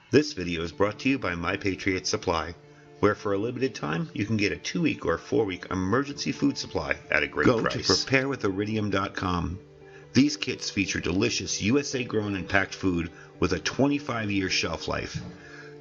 This video is brought to you by My Patriot Supply, where for a limited time you can get a 2-week or 4-week emergency food supply at a great price. Go to preparewithiridium.com. These kits feature delicious USA-grown and packed food with a 25-year shelf life.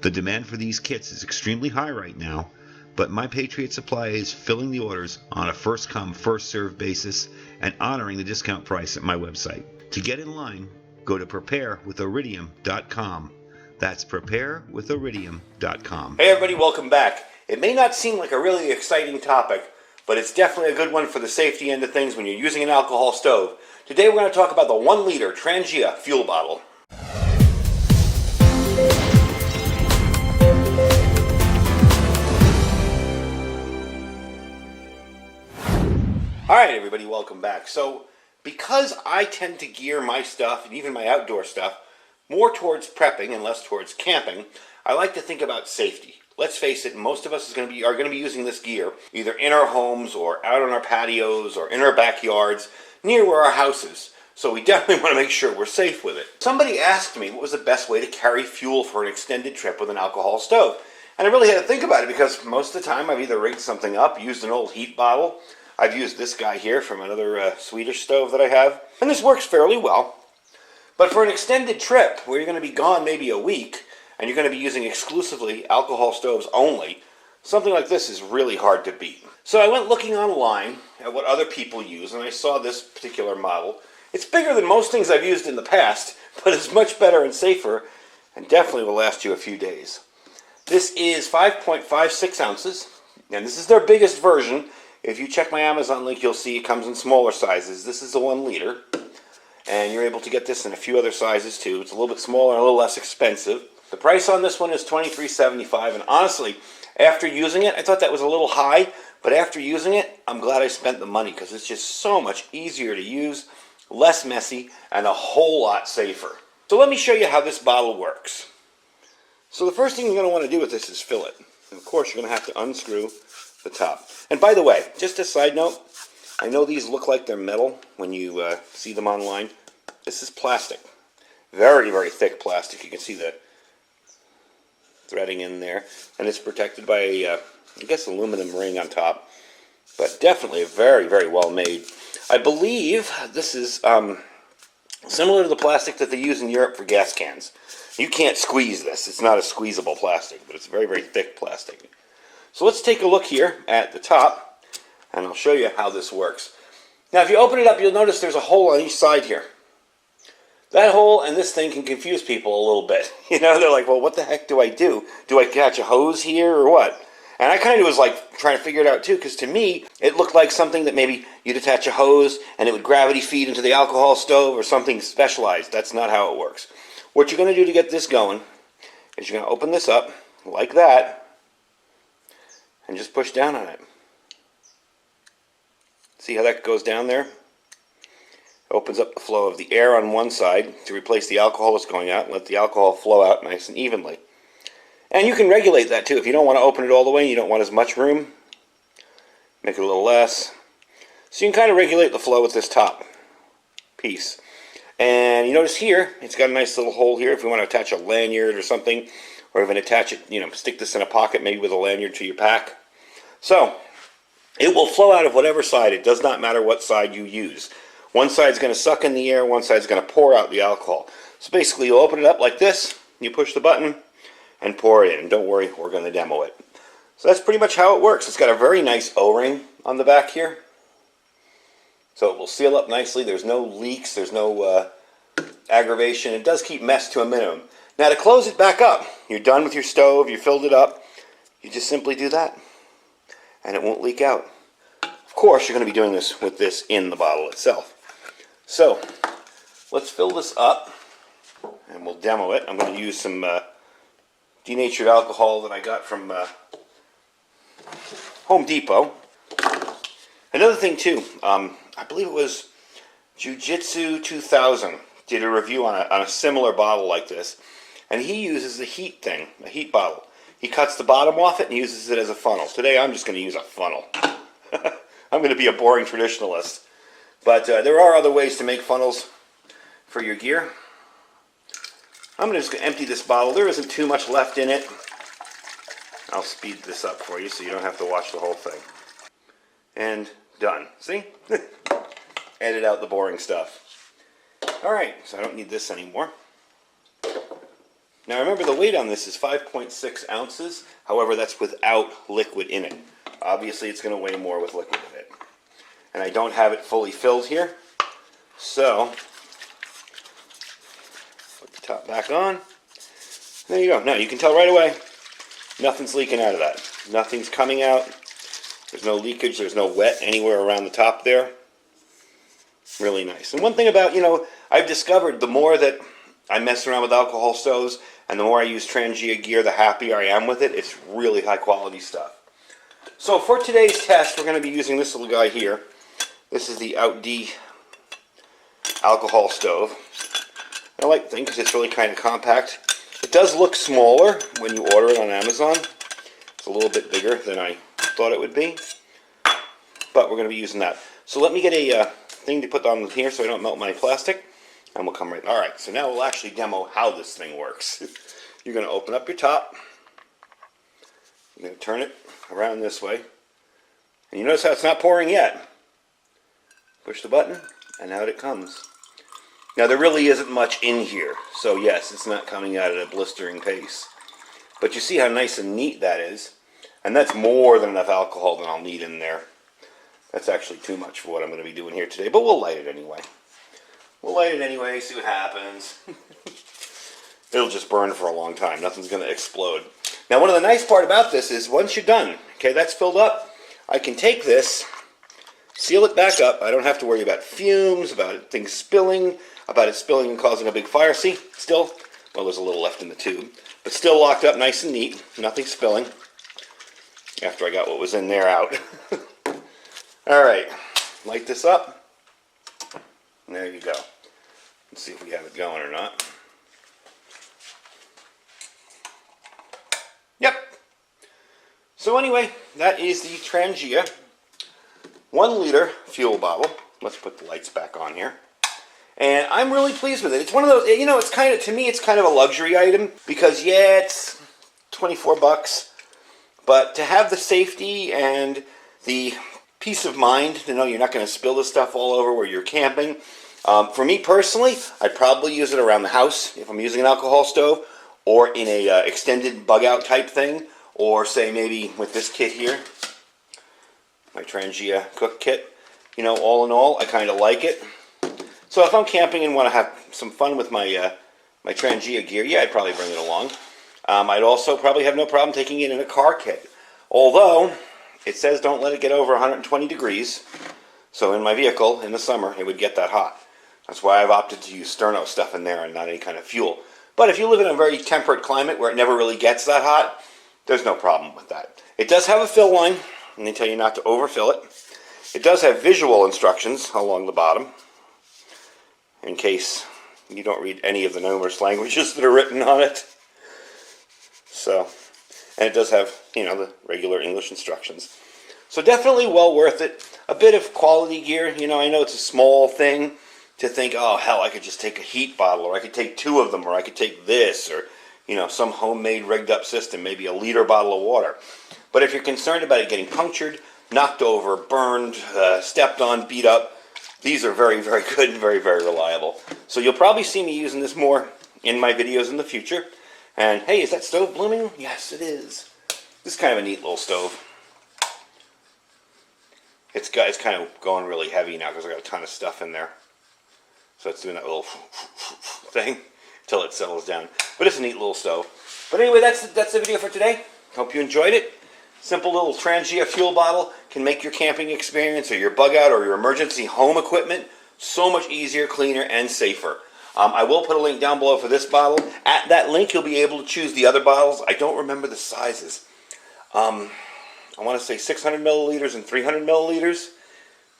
The demand for these kits is extremely high right now, but My Patriot Supply is filling the orders on a first-come, first-served basis and honoring the discount price at my website. To get in line, go to preparewithiridium.com. That's preparewithiridium.com. Hey everybody, welcome back. It may not seem like a really exciting topic, but it's definitely a good one for the safety end of things when you're using an alcohol stove. Today we're going to talk about the 1-liter Trangia fuel bottle. Alright everybody, welcome back. So, because I tend to gear my stuff, and even my outdoor stuff, more towards prepping and less towards camping, I like to think about safety. Let's face it, most of us are going to be using this gear either in our homes or out on our patios or in our backyards near where our house is. So we definitely want to make sure we're safe with it. Somebody asked me what was the best way to carry fuel for an extended trip with an alcohol stove. And I really had to think about it because most of the time I've either rigged something up, used an old heat bottle. I've used this guy here from another Swedish stove that I have. And this works fairly well. But for an extended trip, where you're going to be gone maybe a week, and you're going to be using exclusively alcohol stoves only, something like this is really hard to beat. So I went looking online at what other people use, and I saw this particular model. It's bigger than most things I've used in the past, but it's much better and safer, and definitely will last you a few days. This is 5.56 ounces, and this is their biggest version. If you check my Amazon link, you'll see it comes in smaller sizes. This is the 1 liter. And you're able to get this in a few other sizes too. It's a little bit smaller and a little less expensive. The price on this one is $23.75, and honestly, after using it, I thought that was a little high, but after using it, I'm glad I spent the money because it's just so much easier to use, less messy, and a whole lot safer. So let me show you how this bottle works. So the first thing you're going to want to do with this is fill it. And of course, you're going to have to unscrew the top. And by the way, just a side note, I know these look like they're metal when you see them online. This is plastic. Very, very thick plastic. You can see the threading in there. And it's protected by a, I guess, aluminum ring on top. But definitely very, very well made. I believe this is similar to the plastic that they use in Europe for gas cans. You can't squeeze this. It's not a squeezable plastic, but it's very, very thick plastic. So let's take a look here at the top. And I'll show you how this works. Now, if you open it up, you'll notice there's a hole on each side here. That hole and this thing can confuse people a little bit. You know, they're like, well, what the heck do I do? Do I catch a hose here or what? And I kind of was like trying to figure it out too, because to me, it looked like something that maybe you'd attach a hose and it would gravity feed into the alcohol stove or something specialized. That's not how it works. What you're going to do to get this going is you're going to open this up like that and just push down on it. See how that goes down there? It opens up the flow of the air on one side to replace the alcohol that's going out and let the alcohol flow out nice and evenly. And you can regulate that too. If you don't want to open it all the way, you don't want as much room, make it a little less. So you can kind of regulate the flow with this top piece. And you notice here, it's got a nice little hole here if you want to attach a lanyard or something, or even attach it, you know, stick this in a pocket maybe with a lanyard to your pack. So it will flow out of whatever side. It does not matter what side you use. One side's going to suck in the air, one side's going to pour out the alcohol. So basically you open it up like this, you push the button, and pour it in. And don't worry, we're going to demo it. So that's pretty much how it works. It's got a very nice O-ring on the back here. So it will seal up nicely. There's no leaks, there's no aggravation. It does keep mess to a minimum. Now to close it back up, you're done with your stove, you filled it up, you just simply do that. And it won't leak out. Of course, you're going to be doing this with this in the bottle itself. So, let's fill this up, and we'll demo it. I'm going to use some denatured alcohol that I got from Home Depot. Another thing too, I believe it was Jiu-Jitsu 2000 did a review on a similar bottle like this, and he uses a heat bottle. He cuts the bottom off it and uses it as a funnel. Today I'm just going to use a funnel. I'm going to be a boring traditionalist. But there are other ways to make funnels for your gear. I'm just going to empty this bottle. There isn't too much left in it. I'll speed this up for you so you don't have to watch the whole thing. And done. See? Edit out the boring stuff. Alright, so I don't need this anymore. Now remember, the weight on this is 5.6 ounces. However, that's without liquid in it. Obviously, it's going to weigh more with liquid in it. And I don't have it fully filled here. So, put the top back on. There you go. Now, you can tell right away, nothing's leaking out of that. Nothing's coming out. There's no leakage. There's no wet anywhere around the top there. Really nice. And one thing about, I've discovered the more that I mess around with alcohol stoves and the more I use Trangia gear, the happier I am with it. It's really high quality stuff. So for today's test, we're going to be using this little guy here. This is the Outd alcohol stove. I like the thing because it's really kind of compact. It does look smaller when you order it on Amazon. It's a little bit bigger than I thought it would be. But we're going to be using that. So let me get a thing to put on here so I don't melt my plastic. And we'll come right. Alright, so now we'll actually demo how this thing works. You're going to open up your top. You're going to turn it around this way. And you notice how it's not pouring yet. Push the button, and out it comes. Now there really isn't much in here. So yes, it's not coming out at a blistering pace. But you see how nice and neat that is. And that's more than enough alcohol that I'll need in there. That's actually too much for what I'm going to be doing here today. But we'll light it anyway. We'll light it anyway, see what happens. It'll just burn for a long time. Nothing's going to explode. Now, one of the nice part about this is once you're done, okay, that's filled up, I can take this, seal it back up. I don't have to worry about fumes, about things spilling, about it spilling and causing a big fire. See, still, well, there's a little left in the tube, but still locked up nice and neat. Nothing spilling after I got what was in there out. All right, light this up. There you go. Let's see if we have it going or not. Yep. So anyway, that is the Trangia 1 liter fuel bottle. Let's put the lights back on here. And I'm really pleased with it. It's one of those, it's kind of, to me, it's kind of a luxury item because, yeah, it's 24 bucks. But to have the safety and the peace of mind to know you're not going to spill this stuff all over where you're camping. For me personally, I'd probably use it around the house if I'm using an alcohol stove, or in a extended bug out type thing, or say maybe with this kit here, my Trangia cook kit. All in all, I kind of like it. So if I'm camping and want to have some fun with my my Trangia gear, yeah, I'd probably bring it along. I'd also probably have no problem taking it in a car kit. Although, it says don't let it get over 120 degrees. So in my vehicle, in the summer, it would get that hot. That's why I've opted to use sterno stuff in there and not any kind of fuel. But if you live in a very temperate climate where it never really gets that hot, there's no problem with that. It does have a fill line, and they tell you not to overfill it. It does have visual instructions along the bottom, in case you don't read any of the numerous languages that are written on it. So, and it does have, the regular English instructions. So definitely well worth it. A bit of quality gear. I know it's a small thing to think, oh, hell, I could just take a heat bottle, or I could take 2 of them, or I could take this, or, some homemade rigged up system, maybe a liter bottle of water. But if you're concerned about it getting punctured, knocked over, burned, stepped on, beat up, these are very, very good and very, very reliable. So you'll probably see me using this more in my videos in the future. And hey, is that stove blooming? Yes, it is. This is kind of a neat little stove. It's kind of going really heavy now because I got a ton of stuff in there. So it's doing that little thing until it settles down. But it's a neat little stove. But anyway, that's the video for today. Hope you enjoyed it. Simple little Trangia fuel bottle can make your camping experience or your bug out or your emergency home equipment so much easier, cleaner, and safer. I will put a link down below for this bottle. At that link, you'll be able to choose the other bottles. I don't remember the sizes. I want to say 600 milliliters and 300 milliliters.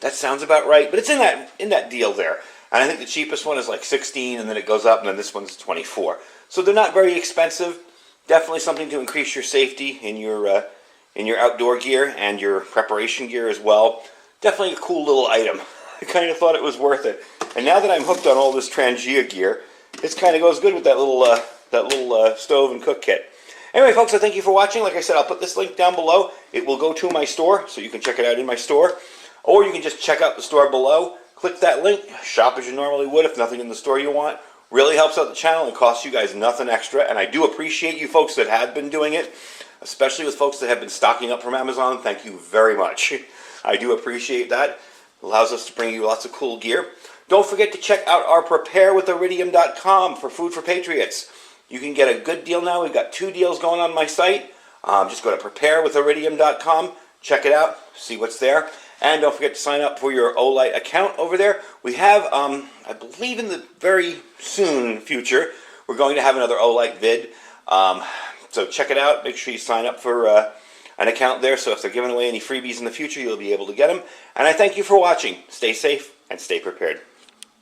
That sounds about right, but it's in that deal there. And I think the cheapest one is like 16, and then it goes up, and then this one's 24. So they're not very expensive. Definitely something to increase your safety in your outdoor gear and your preparation gear as well. Definitely a cool little item. I kind of thought it was worth it. And now that I'm hooked on all this Trangia gear, this kind of goes good with that little stove and cook kit. Anyway, folks, I thank you for watching. Like I said, I'll put this link down below. It will go to my store, so you can check it out in my store. Or you can just check out the store below. Click that link. Shop as you normally would if nothing in the store you want. Really helps out the channel and costs you guys nothing extra. And I do appreciate you folks that have been doing it, especially with folks that have been stocking up from Amazon. Thank you very much. I do appreciate that. Allows us to bring you lots of cool gear. Don't forget to check out our preparewithiridium.com for Food for Patriots. You can get a good deal now. We've got 2 deals going on my site. Just go to preparewithiridium.com, check it out, see what's there. And don't forget to sign up for your Olight account over there. We have, I believe in the very soon future, we're going to have another Olight vid. So check it out. Make sure you sign up for an account there, so if they're giving away any freebies in the future, you'll be able to get them. And I thank you for watching. Stay safe and stay prepared.